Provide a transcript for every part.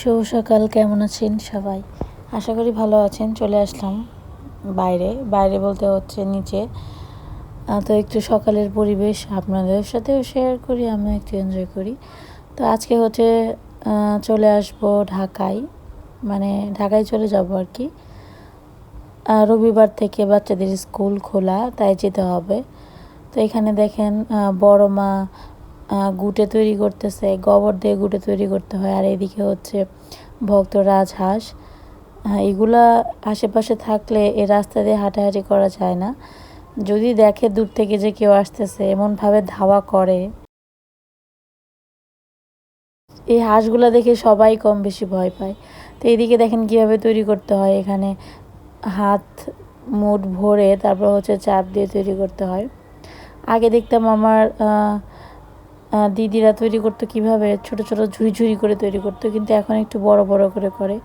শুভ সকাল, কেমন আছেন সবাই? আশা করি ভালো আছেন। চলে আসলাম বাইরে বাইরে বলতে হচ্ছে নিচে। তো একটু সকালের পরিবেশ আপনাদের সাথেও শেয়ার করি, আমি একটু এনজয় করি। তো আজকে হচ্ছে চলে আসবো ঢাকায়, মানে ঢাকায় চলে যাব আর কি। রবিবার থেকে বাচ্চাদের স্কুল খোলা, তাই যেতে হবে। তো এখানে দেখেন বড় মা গুটে তৈরি করতেছে, গোবর দিয়ে গুটে তৈরি করতে হয়। আর এদিকে হচ্ছে ভক্ত রাজহাঁস। এগুলা আশেপাশে থাকলে এই রাস্তা দিয়ে হাঁটাহাঁটি করা যায় না। যদি দেখে দূর থেকে যে কেউ আসতেছে, এমনভাবে ধাওয়া করে, এই হাঁসগুলা দেখে সবাই কম বেশি ভয় পায়। তো এইদিকে দেখেন কিভাবে তৈরি করতে হয়। এখানে হাত মুঠ ভরে তারপর হচ্ছে চাপ দিয়ে তৈরি করতে হয়। আগে দেখতাম আমার দিদিরা তৈরি করতো কিভাবে, ছোট ছোট ঝুড়ি করে তৈরি করতো, কিন্তু এখন একটু বড় বড় করে করে।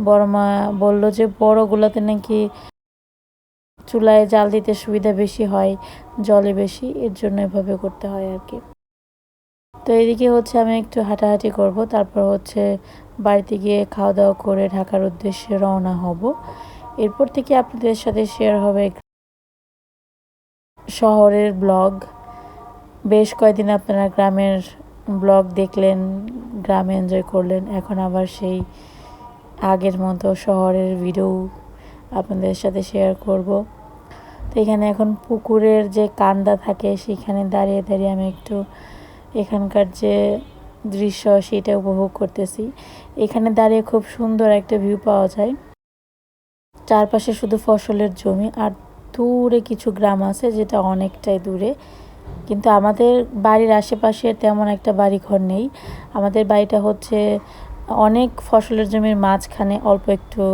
বড় মা বললো যে বড়গুলোতে নাকি চুলায় জাল দিতে সুবিধা বেশি হয়, জলে বেশি, এর জন্য এভাবে করতে হয় আর কি। তো এদিকে হচ্ছে আমি একটু হাঁটাহাঁটি করব, তারপর হচ্ছে বাড়িতে গিয়ে খাওয়া দাওয়া করে ঢাকার উদ্দেশ্যে রওনা হব। এরপর থেকে আপনাদের সাথে শেয়ার হবে শহরের ব্লগ। বেশ কয়েকদিন আপনারা গ্রামের ব্লগ দেখলেন, গ্রামে এনজয় করলেন, এখন আবার সেই আগের মতো শহরের ভিডিও আপনাদের সাথে শেয়ার করব। তো এখানে এখন পুকুরের যে কান্দা থাকে সেখানে দাঁড়িয়ে দাঁড়িয়ে আমি একটু এখানকার যে দৃশ্য সেটা উপভোগ করতেছি। এখানে দাঁড়িয়ে খুব সুন্দর একটা ভিউ পাওয়া যায়। চারপাশে শুধু ফসলের জমি, আর দূরে কিছু গ্রাম আছে যেটা অনেকটাই দূরে, কিন্তু আমাদের বাড়ির আশেপাশে তেমন একটা বাড়ি ঘর নেই। আমাদের বাড়িটা হচ্ছে অনেক ফসলের জমির মাঝখানে, অল্প একটু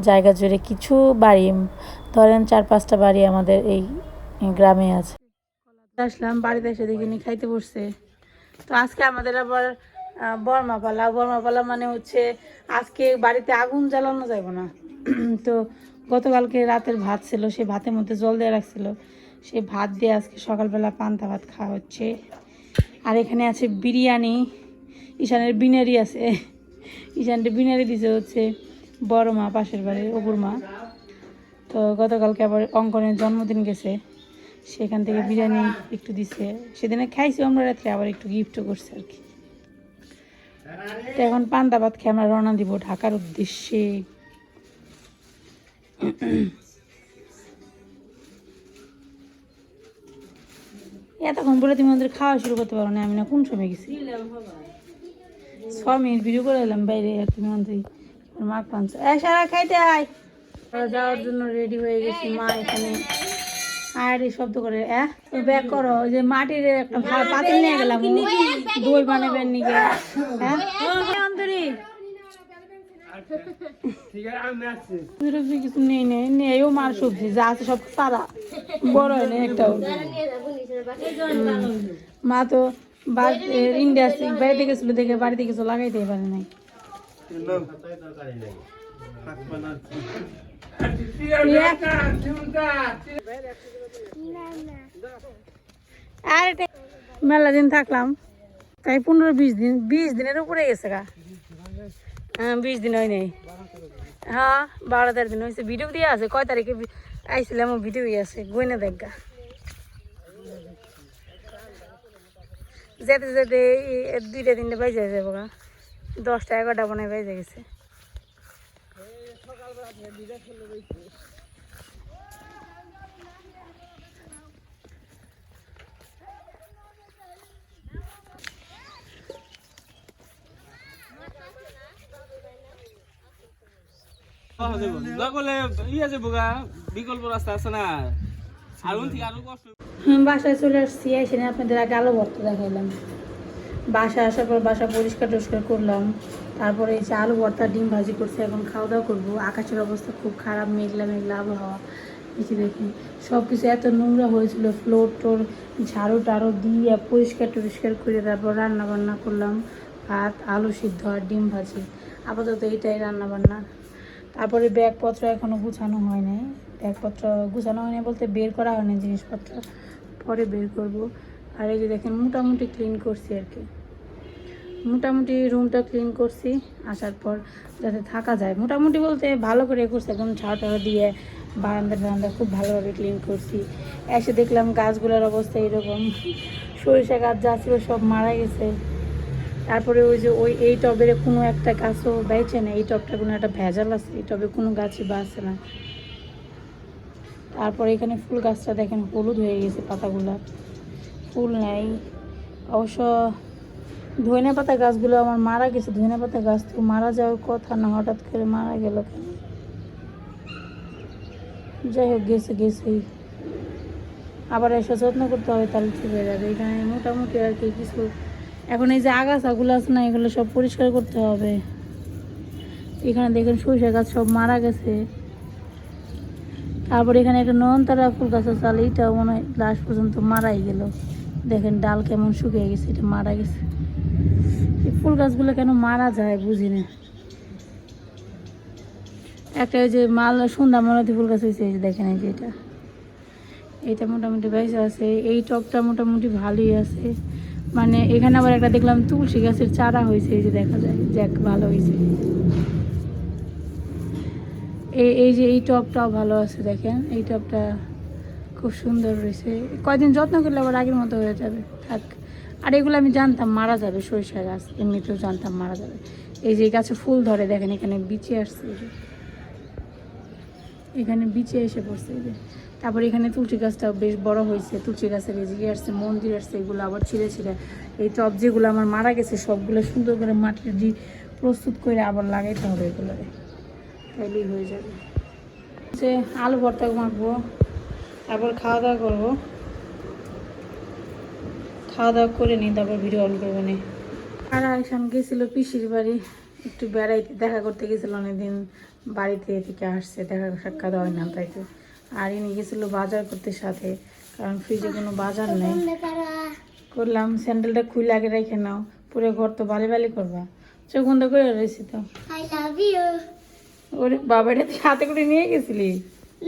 জায়গা জুড়ে কিছু বাড়ি, ধরেন 4-5টা বাড়ি আমাদের এই গ্রামে আছে। আসলাম বাড়িতে, এসে দেখিনি খাইতে বসছে। তো আজকে আমাদের আবার বর্মাপালা মানে হচ্ছে আজকে বাড়িতে আগুন জ্বালানো যাবে না। তো গতকালকে রাতের ভাত ছিল, সেই ভাতের মধ্যে জল দিয়ে রাখছিল, সেই ভাত দিয়ে আজকে সকালবেলা পান্তা ভাত খাওয়া হচ্ছে। আর এখানে আছে বিরিয়ানি, ঈশানের বিনারি আছে, ঈশানটা বিনারি দিছে হচ্ছে বড় মা, পাশের বাড়ির অপুর মা। তো গতকালকে আবার অঙ্কনের জন্মদিন গেছে, সেখান থেকে বিরিয়ানি একটু দিছে, সেদিনে খাইছি আমরা রাত্রে, আবার একটু গিফটও করছে আর কি। তো এখন পান্তা ভাত খেয়ে আমরা রওনা দিব ঢাকার উদ্দেশ্যে। এতক্ষণ বলে তুমি আমাদের খাওয়া শুরু করতে পারো না, আমি না কোন সময় গেছি 6 মিনিট ভিডিও করে এলাম বাইরে, আর তুমি আমাদের মাক পাঞ্চ সারা খাইতে আয়। যাওয়ার জন্য রেডি হয়ে গেছি। মা এখানে আর এই শব্দ করে ব্যাক করো, ওই যে মাটির একটা পাতিল নিয়ে গেলাম দই বানাবেন নিকে। অন্তরি কিছু নেই নেই, ও মার সবজি যা আছে সব তারা বড় হয় না একটাও। মা তো ইন্ডিয়া বাড়িতে গেছিল দেখে বাড়িতে কিছু লাগাইতে পারে নাই। মেলা দিন থাকলাম, তাই 15-20 দিনের উপরে গেছে গা। 20 দিন হয় নাই, হ্যাঁ 12-13 দিন হয়েছে। ভিডিও দিয়ে আছে কয় তারিখে আইছিলাম, ভিডিও আছে, গইনা দেখা। যেতে যেতে 2-3 বাজে যাবো গা, 10টা-11টা মনে বেজে গেছে। বাসায় চলে আসছি, এসে আপনাদের আগে আলু ভর্তা দেখাইলাম। বাসা আসার পর বাসা পরিষ্কার টরিষ্কার করলাম, তারপরে এই যে আলু ভর্তা ডিম ভাজি করছে, এখন খাওয়া দাওয়া করবো। আকাশের অবস্থা খুব খারাপ, মেঘলা মেঘলা আবহাওয়া। এসে দেখি সব কিছু এত নোংরা হয়েছিল, ফ্লোর টোর ঝাড়ু টাড়ু দিয়ে পরিষ্কার টরিষ্কার করে তারপর রান্না বান্না করলাম। ভাত, আলু সিদ্ধ আর ডিম ভাজি, আপাতত এইটাই রান্না বান্না। তারপরে ব্যাগপত্র এখনও গুছানো হয় নাই, ব্যাগপত্র গুছানো হয়নি বলতে বের করা হয়নি জিনিসপত্র, পরে বের করব। আর এই যে দেখেন মোটামুটি ক্লিন করছি আর কি। মোটামুটি রুমটা ক্লিন করছি আসার পর, যাতে থাকা যায়। মোটামুটি বলতে ভালো করে করছি, একদম ঝাড় টাড়া দিয়ে বারান্দা খুব ভালোভাবে ক্লিন করছি। এসে দেখলাম গাছগুলোর অবস্থা এরকম, সরিষা গাছ যা ছিল সব মারা গেছে। তারপরে ওই যে এই টবের কোনো একটা গাছও বেঁচে না, এই টবটা কোনো একটা ভেজাল আছে, এই টবে কোনো গাছই বাঁচে না। তারপরে এখানে ফুল গাছটা দেখেন হলুদ হয়ে গেছে, পাতাগুলো ফুল নেই। অবশ্য ধনে পাতা গাছগুলো আমার মারা গেছে, ধনে পাতা গাছ তো মারা যাওয়ার কথা না, হঠাৎ করে মারা গেল কেন? যাই হোক, গেছেই। আবার এসে যত্ন করতে হবে, তাহলে ঠিক হয়ে যাবে। এখানে মোটামুটি আর কি কিছু, এখন এই যে আগাছাগুলো আছে না, এগুলো সব পরিষ্কার করতে হবে। এখানে দেখেন সরিষা গাছ সব মারা গেছে। তারপর এখানে একটা নয়নতারা ফুল গাছ আছে, তাহলে এইটাও মনে হয় লাস্ট পর্যন্ত মারাই গেল। দেখেন ডাল কেমন শুকিয়ে গেছে, এটা মারা গেছে। এই ফুল গাছগুলো কেন মারা যায় বুঝি না। একটা ওই যে সন্ধ্যা মালতী ফুল গাছ হয়েছে, এই যে দেখেন, এই যে এটা মোটামুটি বেঁচে আছে। এই টবটা মোটামুটি ভালোই আছে। মানে এখানে আবার একটা দেখলাম তুলসী গাছের চারা হয়েছে, এই যে দেখা যায়, যাক ভালো হয়েছে। এই যে এই টবটাও ভালো আছে, দেখেন এই টবটা খুব সুন্দর রয়েছে। কয়দিন যত্ন করলে আবার আগের মতো হয়ে যাবে, থাক। আর এগুলো আমি জানতাম মারা যাবে, সরিষা গাছ এমনিতেও জানতাম মারা যাবে। এই যে গাছে ফুল ধরে, দেখেন এখানে বিচে আসছে, এখানে বিচে এসে পড়ছে। এই যে তারপর এখানে তুলসী গাছটাও বেশ বড় হয়েছে, তুলসী গাছের এই যে আসছে, মন্দির আসছে, এগুলো আবার ছিঁড়ে এই টব যেগুলো আমার মারা গেছে সবগুলো সুন্দর করে মাটির দিয়ে প্রস্তুত করে আবার লাগাইতে হবে, এগুলো তাইলেই হয়ে যাবে। যে আলু ভর্তা মাখবো, তারপর খাওয়া দাওয়া করবো, খাওয়া দাওয়া করে নিই, তারপর ভিডিও অন করবো নি। আর আইসান গেছিলো পিসির বাড়ি একটু বেড়াইতে, দেখা করতে গেছিলো, অনেকদিন বাড়িতে থেকে আসছে, দেখা সাক্ষাৎ হয় না, তাই তো। আর ইনি গেছিলো বাজার করতে সাথে, কারণ ফ্রিজে কোনো বাজার নেই। করলাম স্যান্ডেলটা খুলে আগে রেখে নাও, পুরো ঘর তো বালি করবা। চোখ বন্ধ করে রয়েছি তো। ওরে বাবা, এটা হাতে করে নিয়ে গেছিলি?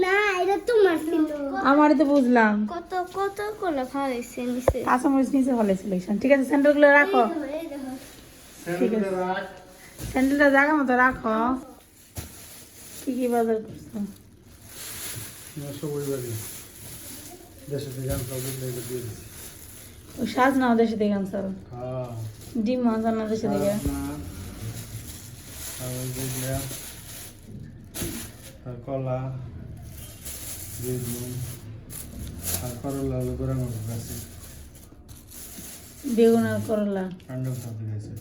না, এটা তোমার ছিল। আমারই তো বুঝলাম। কত কত করে ফালাইছে নিচে। কাঁচামরিচ নিচে ফেলেছিল। ঠিক আছে, স্যান্ডেলগুলো রাখো। ঠিক আছে, স্যান্ডেলটা জায়গা মতো রাখো। কি কি বাজার করছো? ও সাজ নাও দেশে থেকে আনসার, ডিম মাছ না দেশে থেকে। কলা, বেগুন আর করলা, বেগুন আর করলা। রান্না করতে গেছে।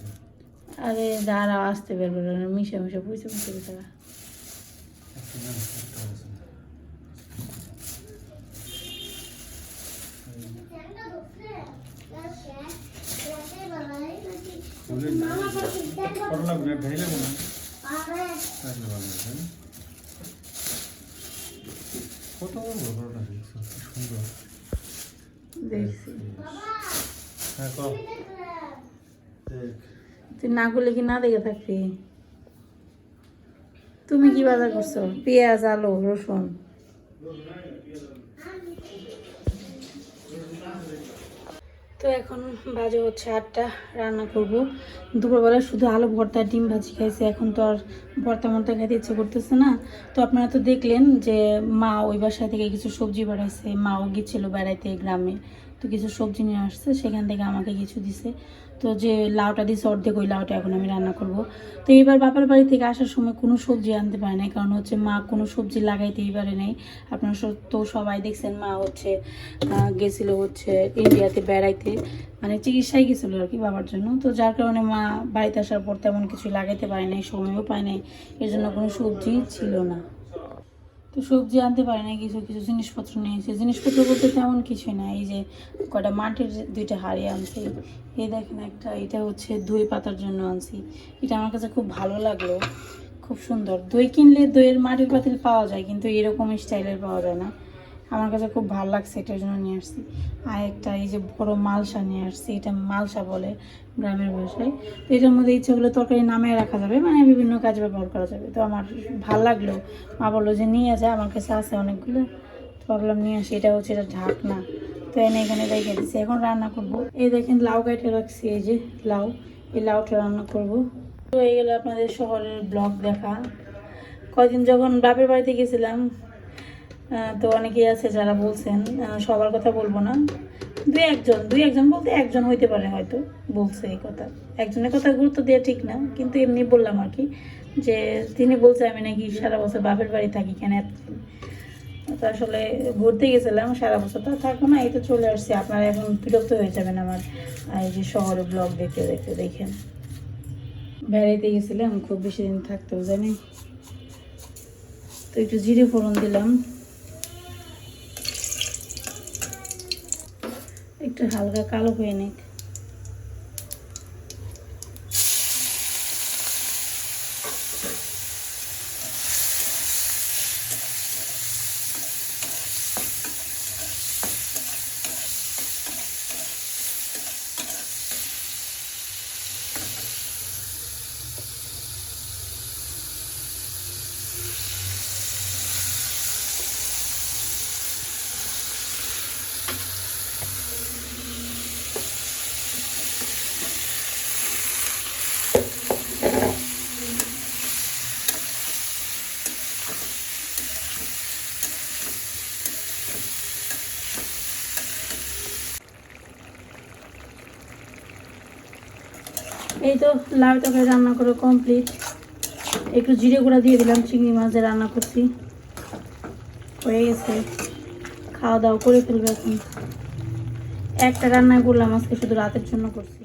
আরে দাঁড়াও, আসতে বের করে মিশে পুষে তারা। করলা ঢাইলে মনে কত বড় করলা, সুন্দর দেখছি। হ্যাঁ, তুই না করলে কি না দেখে থাকবি? তুমি কি বাজার করছো? পেঁয়াজ, আলু, রসুন। তো এখন বাজে হচ্ছে 8টা, রান্না করব। দুপুরবেলা শুধু আলু ভর্তা ডিম ভাজি খাইছে, এখন তো আর ভর্তা মর্তা খাইতে ইচ্ছে করতেছে না। তো আপনারা তো দেখলেন যে মা ওই বাসা থেকে কিছু সবজি বাড়াইছে, মাও গিয়েছিল বেড়াইতে গ্রামে, তো কিছু সবজি নিয়ে আসছে, সেখান থেকে আমাকে কিছু দিছে। তো যে লাউটা দিছে অর্ধেক, ওই লাউটা এখন আমি রান্না করব। তো এইবার বাপের বাড়ি থেকে আসার সময় কোনো সবজি আনতে পারে নাই, কারণ হচ্ছে মা কোনো সবজি লাগাইতেই পারে নাই। আপনারা তো সবাই দেখছেন, মা হচ্ছে গেছিলো হচ্ছে ইন্ডিয়াতে বেড়াইতে, মানে চিকিৎসায় গেছিলো আর কি বাবার জন্য। তো যার কারণে মা বাড়িতে আসার পর তেমন কিছু লাগাইতে পারে নাই, সময়ও পায় নাই, এর জন্য কোনো সবজি ছিল না। তো সবজি আনতে পারে না, কিছু কিছু জিনিসপত্র নিয়েছে। জিনিসপত্র বলতে তেমন কিছুই না, এই যে কটা মাটির 2টা হাঁড়ি আনছি, এই দেখেন একটা, এটা হচ্ছে দই পাতার জন্য আনছি। এটা আমার কাছে খুব ভালো লাগলো, খুব সুন্দর। দই কিনলে দইয়ের মাটির পাতিল পাওয়া যায়, কিন্তু এরকম স্টাইলের পাওয়া যায় না। আমার কাছে খুব ভালো লাগছে, এটার জন্য নিয়ে আসছি। আর একটা এই যে বড় মালসা নিয়ে আসছি, এটা মালসা বলে গ্রামের ভাষায়। তো এটার মধ্যে ইচ্ছেগুলো তরকারি নামিয়ে রাখা যাবে, মানে বিভিন্ন কাজে ব্যবহার করা যাবে। তো আমার ভালো লাগলো, মা বললো যে নিয়ে যায়, আমার কাছে আছে অনেকগুলো, তো ভাবলাম নিয়ে আসি। এটা হচ্ছে এটা ঢাকনা, তো এনে এখানে রেখে দিচ্ছি, এখন রান্না করবো। এই দেখেন লাউ কেটে রাখছি, এই যে লাউ, এই লাউটা রান্না করব। হয়ে গেল আপনাদের শহরের ব্লগ দেখা। কয়দিন যখন বাপের বাড়িতে গেছিলাম তো অনেকেই আছে যারা বলছেন, সবার কথা বলবো না, দুই একজন বলতে একজন হইতে পারে হয়তো বলছে এই কথা। একজনের কথা গুরুত্ব দেওয়া ঠিক না, কিন্তু এমনি বললাম আর কি, যে তিনি বলছে আমি নাকি সারা বছর বাপের বাড়ি থাকি কেন এতদিন। তো আসলে ঘুরতে গেছিলাম, সারা বছর তো থাকবো না, এই তো চলে আসছি। আপনারা এখন বিরক্ত হয়ে যাবেন আমার এই যে শহরে ব্লগ দেখতে দেখতে। দেখেন বেড়াইতে গেছিলাম, খুব বেশি দিন থাকতেও জানি, তো একটু জিরে ফোড়ন দিলাম, একটু হালকা কালো হয়ে নিক। এই তো লাউ তরকারি রান্না করে কমপ্লিট। একটু জিরে গুঁড়া দিয়ে দিলাম, চিংড়ি মাছ দিয়ে রান্না করছি, হয়ে গেছে। খাওয়া দাওয়া করে ফেলবে এখন। একটা রান্না করলাম আজকে, শুধু রাতের জন্য করছি।